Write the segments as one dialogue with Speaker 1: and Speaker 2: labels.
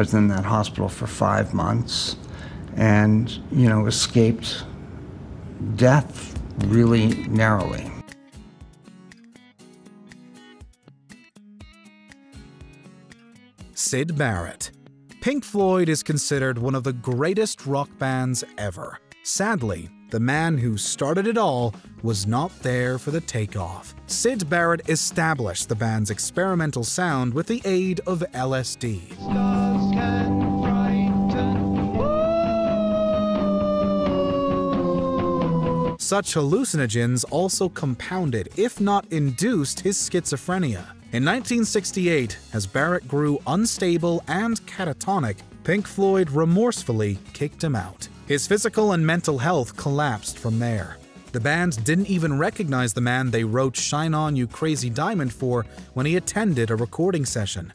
Speaker 1: was in that hospital for 5 months and, you know, escaped death really narrowly.
Speaker 2: Syd Barrett. Pink Floyd is considered one of the greatest rock bands ever. Sadly, the man who started it all was not there for the takeoff. Syd Barrett established the band's experimental sound with the aid of LSD. Such hallucinogens also compounded, if not induced, his schizophrenia. In 1968, as Barrett grew unstable and catatonic, Pink Floyd remorsefully kicked him out. His physical and mental health collapsed from there. The band didn't even recognize the man they wrote "Shine On You Crazy Diamond" for when he attended a recording session.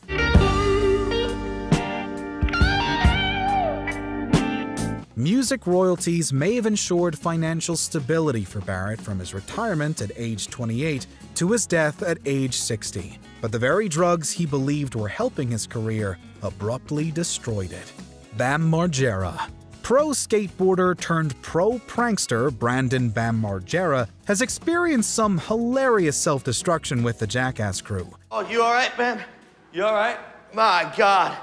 Speaker 2: Music royalties may have ensured financial stability for Barrett from his retirement at age 28 to his death at age 60. But the very drugs he believed were helping his career abruptly destroyed it. Bam Margera. Pro skateboarder turned pro prankster Brandon Bam Margera has experienced some hilarious self-destruction with the Jackass crew.
Speaker 3: Oh, you all right, Bam? You all right? My God.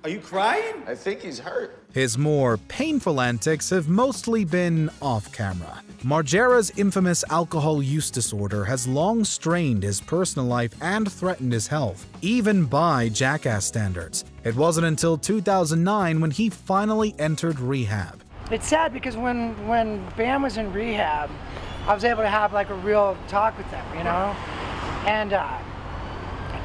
Speaker 3: Are you crying? I think he's hurt.
Speaker 2: His more painful antics have mostly been off-camera. Margera's infamous alcohol use disorder has long strained his personal life and threatened his health, even by Jackass standards. It wasn't until 2009 when he finally entered rehab.
Speaker 4: It's sad because when Bam was in rehab, I was able to have like a real talk with him, you know?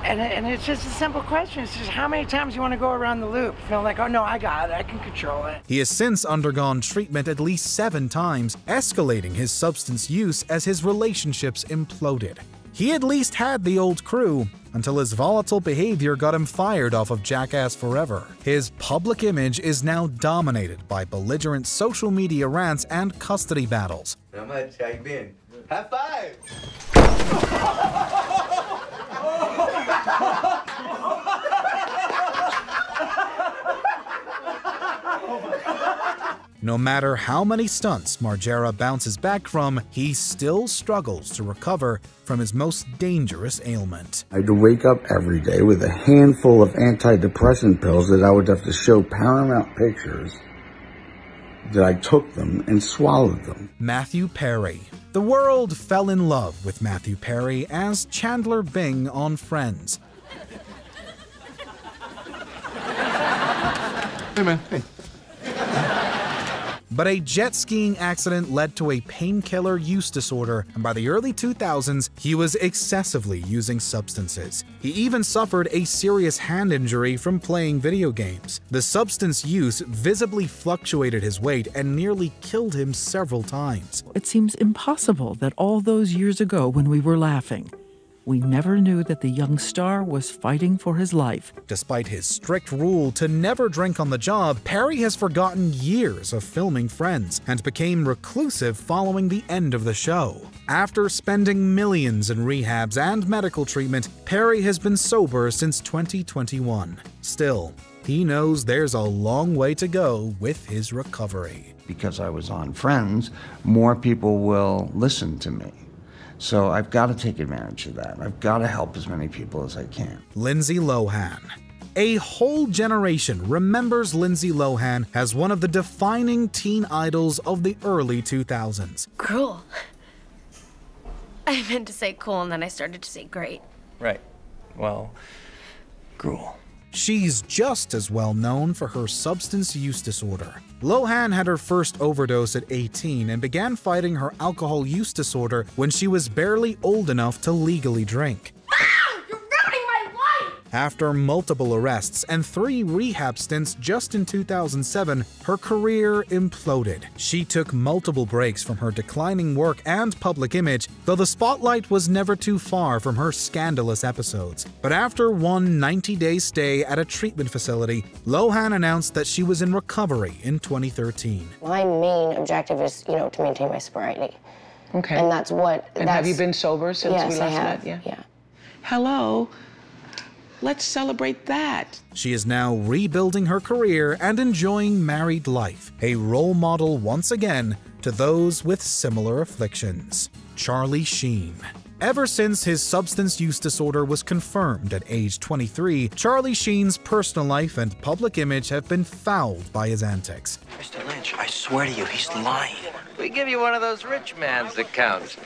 Speaker 4: And it's just a simple question. It's just how many times you want to go around the loop, feeling like, oh no, I got it, I can control it.
Speaker 2: He has since undergone treatment at least 7 times, escalating his substance use as his relationships imploded. He at least had the old crew, until his volatile behavior got him fired off of Jackass forever. His public image is now dominated by belligerent social media rants and custody battles.
Speaker 3: How much? How you been? High five!
Speaker 2: No matter how many stunts Margera bounces back from, he still struggles to recover from his most dangerous ailment.
Speaker 1: I had to wake up every day with a handful of antidepressant pills that I would have to show Paramount Pictures that I took them and swallowed them.
Speaker 2: Matthew Perry. The world fell in love with Matthew Perry as Chandler Bing on Friends.
Speaker 5: Hey man, hey.
Speaker 2: But a jet skiing accident led to a painkiller use disorder, and by the early 2000s, he was excessively using substances. He even suffered a serious hand injury from playing video games. The substance use visibly fluctuated his weight and nearly killed him several times.
Speaker 6: It seems impossible that all those years ago when we were laughing, we never knew that the young star was fighting for his life.
Speaker 2: Despite his strict rule to never drink on the job, Perry has forgotten years of filming Friends and became reclusive following the end of the show. After spending millions in rehabs and medical treatment, Perry has been sober since 2021. Still, he knows there's a long way to go with his recovery.
Speaker 1: Because I was on Friends, more people will listen to me. So I've got to take advantage of that. I've got to help as many people as I can.
Speaker 2: Lindsay Lohan. A whole generation remembers Lindsay Lohan as one of the defining teen idols of the early 2000s.
Speaker 7: Cruel. I meant to say cool and then I started to say great.
Speaker 5: Right. Well, cruel.
Speaker 2: She's just as well known for her substance use disorder. Lohan had her first overdose at 18 and began fighting her alcohol use disorder when she was barely old enough to legally drink.
Speaker 7: You're ruining my life!
Speaker 2: After multiple arrests and 3 rehab stints just in 2007, her career imploded. She took multiple breaks from her declining work and public image, though the spotlight was never too far from her scandalous episodes. But after one 90-day stay at a treatment facility, Lohan announced that she was in recovery in 2013.
Speaker 8: My main objective is, to maintain my sobriety.
Speaker 9: Okay.
Speaker 8: And that's what...
Speaker 9: And have you been sober since we last met?
Speaker 8: Yeah.
Speaker 9: Hello. Let's celebrate that.
Speaker 2: She is now rebuilding her career and enjoying married life, a role model once again to those with similar afflictions. Charlie Sheen. Ever since his substance use disorder was confirmed at age 23, Charlie Sheen's personal life and public image have been fouled by his antics.
Speaker 10: Mr. Lynch, I swear to you, he's lying.
Speaker 11: We give you one of those rich man's accounts.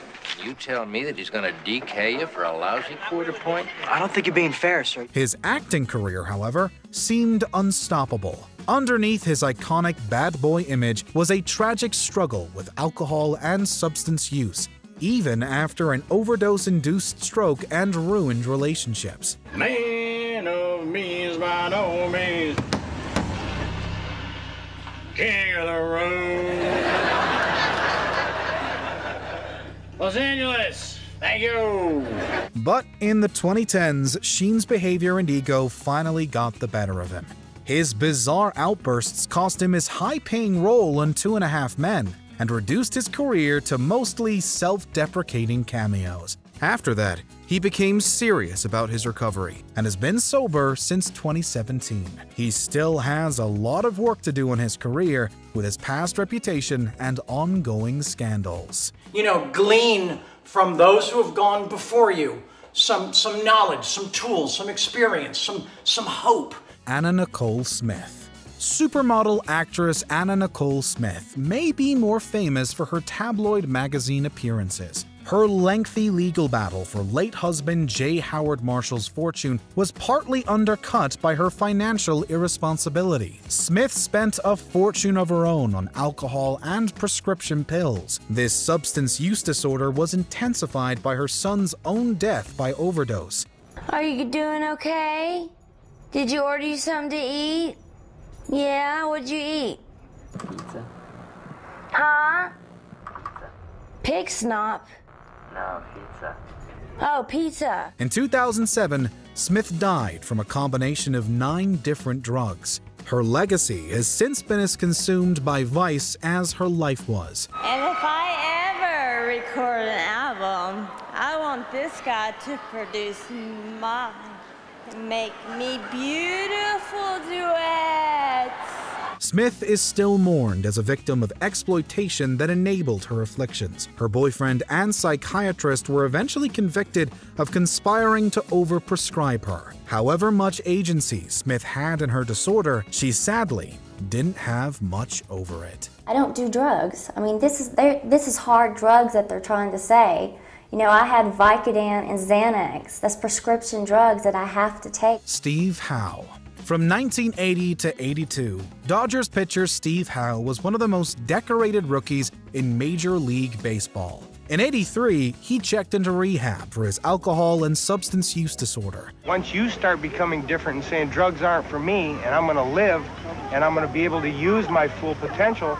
Speaker 11: You tell me that he's gonna DK you for a lousy quarter point?
Speaker 10: I don't think you're being fair, sir.
Speaker 2: His acting career, however, seemed unstoppable. Underneath his iconic bad boy image was a tragic struggle with alcohol and substance use, even after an overdose-induced stroke and ruined relationships.
Speaker 12: Man of means by no means, king of the road. Los Angeles, thank you.
Speaker 2: But in the 2010s, Sheen's behavior and ego finally got the better of him. His bizarre outbursts cost him his high-paying role on 2.5 Men and reduced his career to mostly self-deprecating cameos. After that, he became serious about his recovery and has been sober since 2017. He still has a lot of work to do in his career with his past reputation and ongoing scandals.
Speaker 13: You know, glean from those who have gone before you some knowledge, some tools, some experience, some hope.
Speaker 2: Anna Nicole Smith. Supermodel actress Anna Nicole Smith may be more famous for her tabloid magazine appearances. Her lengthy legal battle for late husband J. Howard Marshall's fortune was partly undercut by her financial irresponsibility. Smith spent a fortune of her own on alcohol and prescription pills. This substance use disorder was intensified by her son's own death by overdose.
Speaker 14: Are you doing okay? Did you order you something to eat? Yeah, what'd you eat?
Speaker 10: Pizza.
Speaker 14: Huh? Pig snot.
Speaker 10: No, pizza.
Speaker 14: Oh, pizza.
Speaker 2: In 2007, Smith died from a combination of 9 different drugs. Her legacy has since been as consumed by vice as her life was.
Speaker 14: And if I ever record an album, I want this guy to produce mine. Make me beautiful duets.
Speaker 2: Smith is still mourned as a victim of exploitation that enabled her afflictions. Her boyfriend and psychiatrist were eventually convicted of conspiring to overprescribe her. However much agency Smith had in her disorder, she sadly didn't have much over it.
Speaker 15: I don't do drugs. I mean, this is hard drugs that they're trying to say. You know, I had Vicodin and Xanax. That's prescription drugs that I have to take.
Speaker 2: Steve Howe. From 1980 to 82, Dodgers pitcher Steve Howe was one of the most decorated rookies in Major League Baseball. In '83, he checked into rehab for his alcohol and substance use disorder.
Speaker 16: Once you start becoming different and saying drugs aren't for me, and I'm going to live, and I'm going to be able to use my full potential,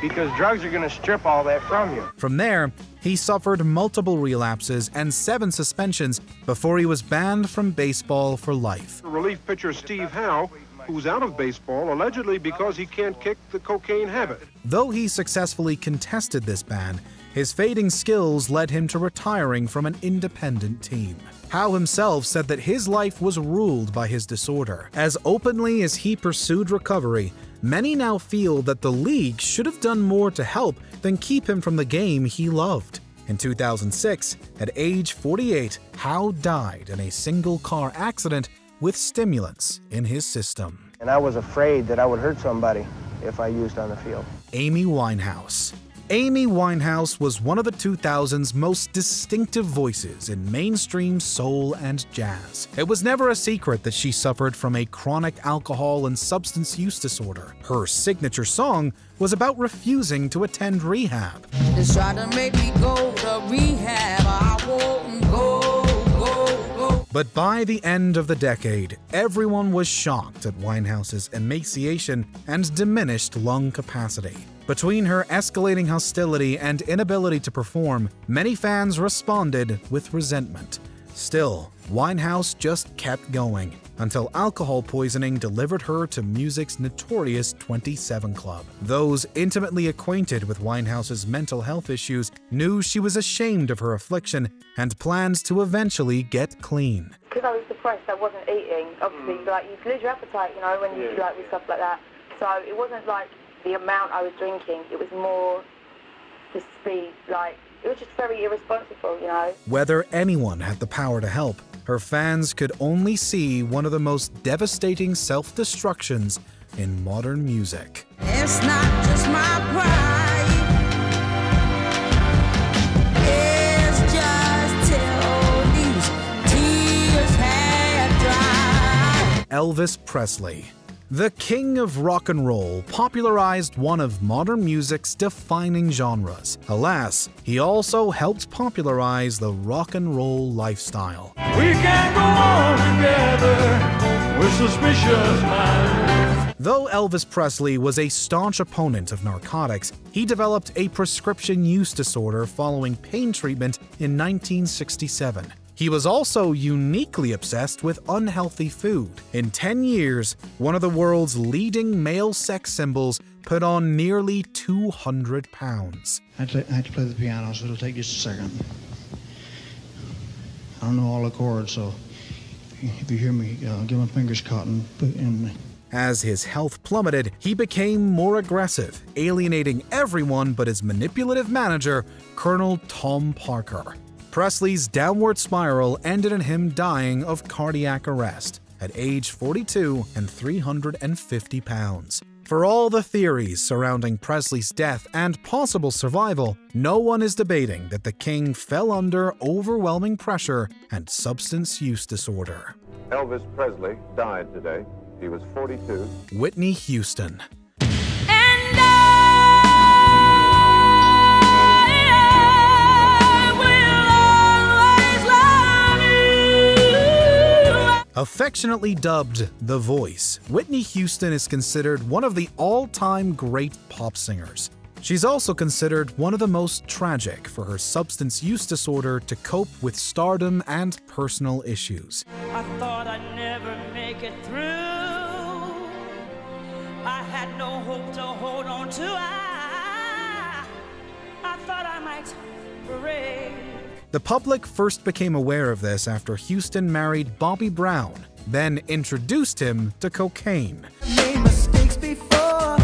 Speaker 16: because drugs are going to strip all that from you.
Speaker 2: From there, he suffered multiple relapses and 7 suspensions before he was banned from baseball for life.
Speaker 17: Relief pitcher Steve Howe, who's out of baseball allegedly because he can't kick the cocaine habit.
Speaker 2: Though he successfully contested this ban, his fading skills led him to retiring from an independent team. Howe himself said that his life was ruled by his disorder. As openly as he pursued recovery, many now feel that the league should have done more to help than keep him from the game he loved. In 2006, at age 48, Howe died in a single-car accident with stimulants in his system.
Speaker 16: And I was afraid that I would hurt somebody if I used on the field.
Speaker 2: Amy Winehouse. Amy Winehouse was one of the 2000s most distinctive voices in mainstream soul and jazz. It was never a secret that she suffered from a chronic alcohol and substance use disorder. Her signature song was about refusing to attend rehab.
Speaker 18: They try to make me go to rehab, I won't go.
Speaker 2: But by the end of the decade, everyone was shocked at Winehouse's emaciation and diminished lung capacity. Between her escalating hostility and inability to perform, many fans responded with resentment. Still, Winehouse just kept going, until alcohol poisoning delivered her to music's notorious 27 Club. Those intimately acquainted with Winehouse's mental health issues knew she was ashamed of her affliction and planned to eventually get clean.
Speaker 19: because I was depressed, I wasn't eating. Obviously, like, you lose your appetite, you know, when you like with stuff like that. So it wasn't like the amount I was drinking. It was more the speed. Like, it was just very irresponsible, you know.
Speaker 2: Whether anyone had the power to help, her fans could only see one of the most devastating self-destructions in modern music.
Speaker 18: It's not just my pride. It's just till these tears have dried.
Speaker 2: Elvis Presley, the king of rock and roll, popularized one of modern music's defining genres. Alas, he also helped popularize the rock and roll lifestyle.
Speaker 12: We can go on together with suspicious minds.
Speaker 2: Though Elvis Presley was a staunch opponent of narcotics, he developed a prescription use disorder following pain treatment in 1967. He was also uniquely obsessed with unhealthy food. In 10 years, one of the world's leading male sex symbols put on nearly 200 pounds.
Speaker 20: I have to play the piano, so it'll take just a second. I don't know all the chords, so if you hear me, get my fingers caught and put in.
Speaker 2: As his health plummeted, he became more aggressive, alienating everyone but his manipulative manager, Colonel Tom Parker. Presley's downward spiral ended in him dying of cardiac arrest at age 42 and 350 pounds. For all the theories surrounding Presley's death and possible survival, no one is debating that the king fell under overwhelming pressure and substance use disorder.
Speaker 21: Elvis Presley died today. He was 42.
Speaker 2: Whitney Houston. Affectionately dubbed The Voice, Whitney Houston is considered one of the all-time great pop singers. She's also considered one of the most tragic for her substance use disorder to cope with stardom and personal issues.
Speaker 18: I thought I'd never make it through. I had no hope to hold on to. I thought I might break.
Speaker 2: The public first became aware of this after Houston married Bobby Brown, then introduced him to cocaine.
Speaker 18: Made mistakes before,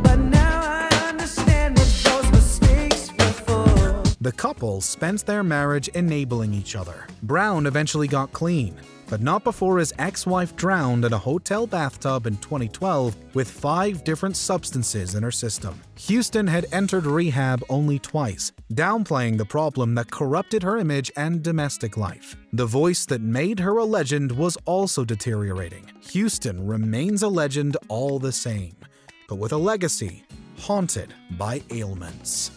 Speaker 18: but now I understand that those mistakes were for.
Speaker 2: The couple spent their marriage enabling each other. Brown eventually got clean, but not before his ex-wife drowned in a hotel bathtub in 2012 with 5 different substances in her system. Houston had entered rehab only twice, downplaying the problem that corrupted her image and domestic life. The voice that made her a legend was also deteriorating. Houston remains a legend all the same, but with a legacy haunted by ailments.